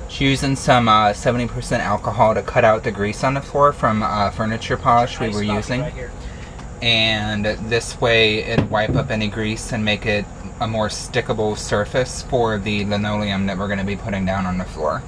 Just using some 70% alcohol to cut out the grease on the floor from furniture polish we were using. And this way it'd wipe up any grease and make it a more stickable surface for the linoleum that we're going to be putting down on the floor.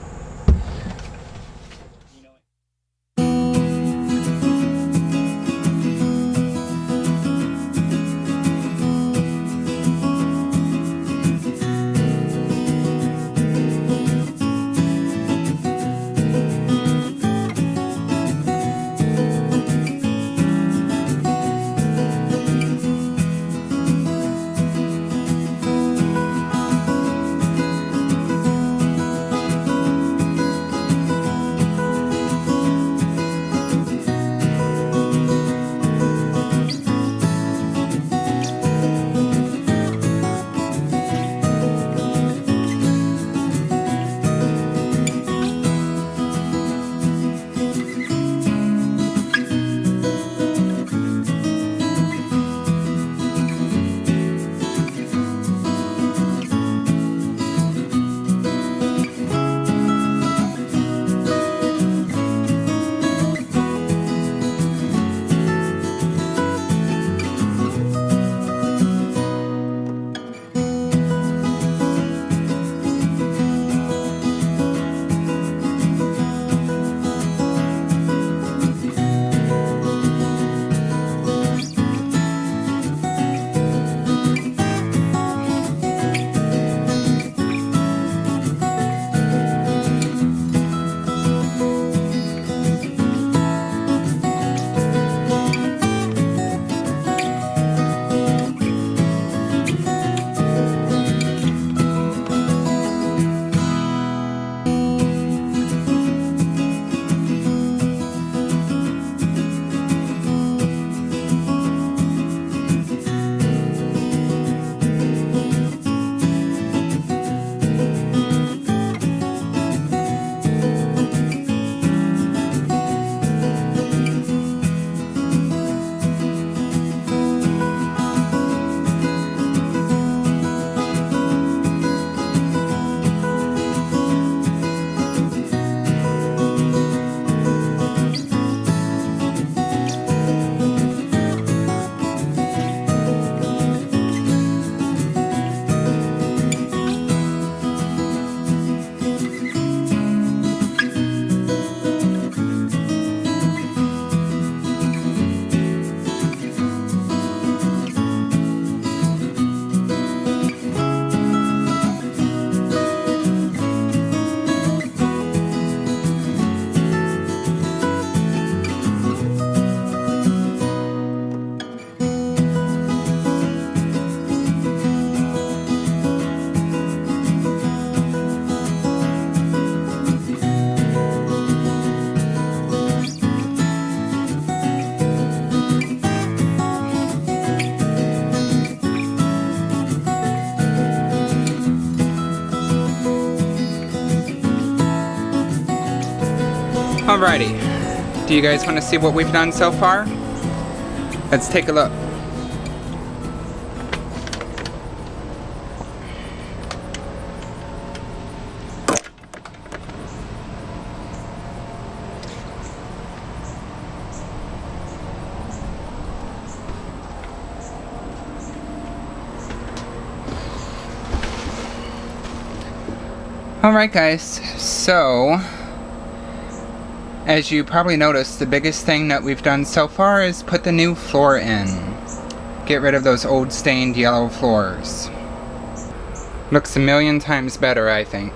Alrighty, do you guys want to see what we've done so far? Let's take a look. Alright guys, so as you probably noticed, the biggest thing that we've done so far is put the new floor in. Get rid of those old stained yellow floors. Looks a million times better, I think.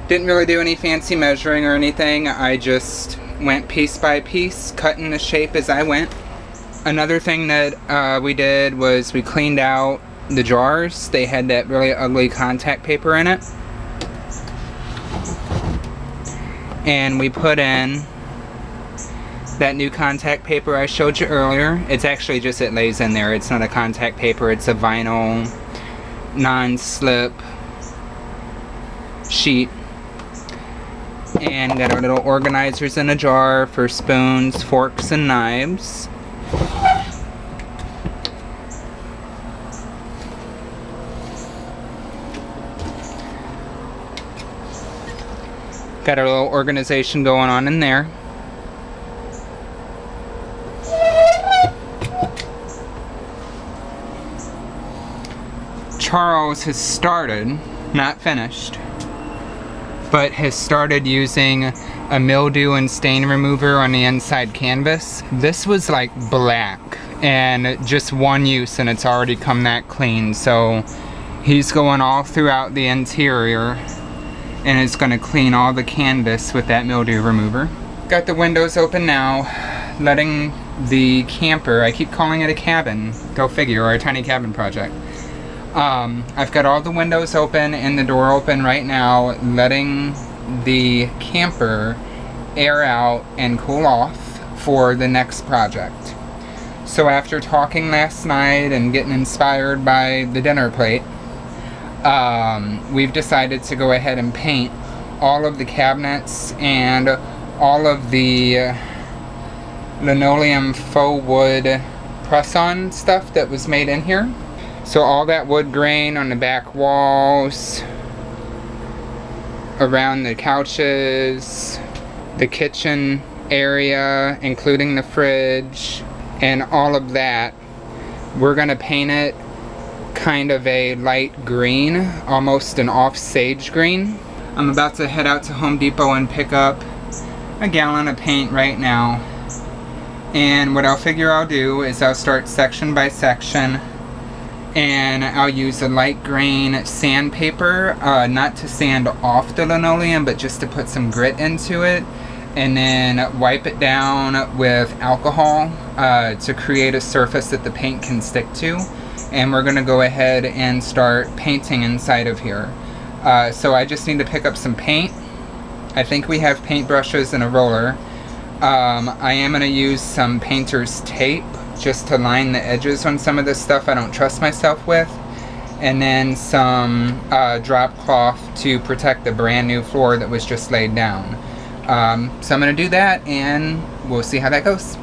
Didn't really do any fancy measuring or anything. I just went piece by piece, cutting the shape as I went. Another thing that we did was we cleaned out the jars. They had that really ugly contact paper in it. And we put in that new contact paper I showed you earlier. It's actually just, it lays in there. It's not a contact paper, it's a vinyl non-slip sheet. And got our little organizers in a jar for spoons, forks, and knives. Got a little organization going on in there. Charles has started, not finished, but has started using a mildew and stain remover on the inside canvas. This was like black and just one use and it's already come that clean. So he's going all throughout the interior and is going to clean all the canvas with that mildew remover. Got the windows open now, letting the camper, I keep calling it a cabin, go figure, or a tiny cabin project. I've got all the windows open and the door open right now, letting the camper air out and cool off for the next project. So after talking last night and getting inspired by the dinner plate, we've decided to go ahead and paint all of the cabinets and all of the linoleum faux wood press-on stuff that was made in here. So all that wood grain on the back walls, around the couches, the kitchen area, including the fridge, and all of that, we're gonna paint it kind of a light green, almost an off sage green. I'm about to head out to Home Depot and pick up a gallon of paint right now. And what I'll figure I'll do is I'll start section by section, and I'll use a light grain sandpaper, not to sand off the linoleum, but just to put some grit into it, and then wipe it down with alcohol to create a surface that the paint can stick to. And we're gonna go ahead and start painting inside of here. So I just need to pick up some paint. I think we have paintbrushes and a roller. I am gonna use some painter's tape just to line the edges on some of this stuff I don't trust myself with, and then some drop cloth to protect the brand new floor that was just laid down. So I'm gonna do that and we'll see how that goes.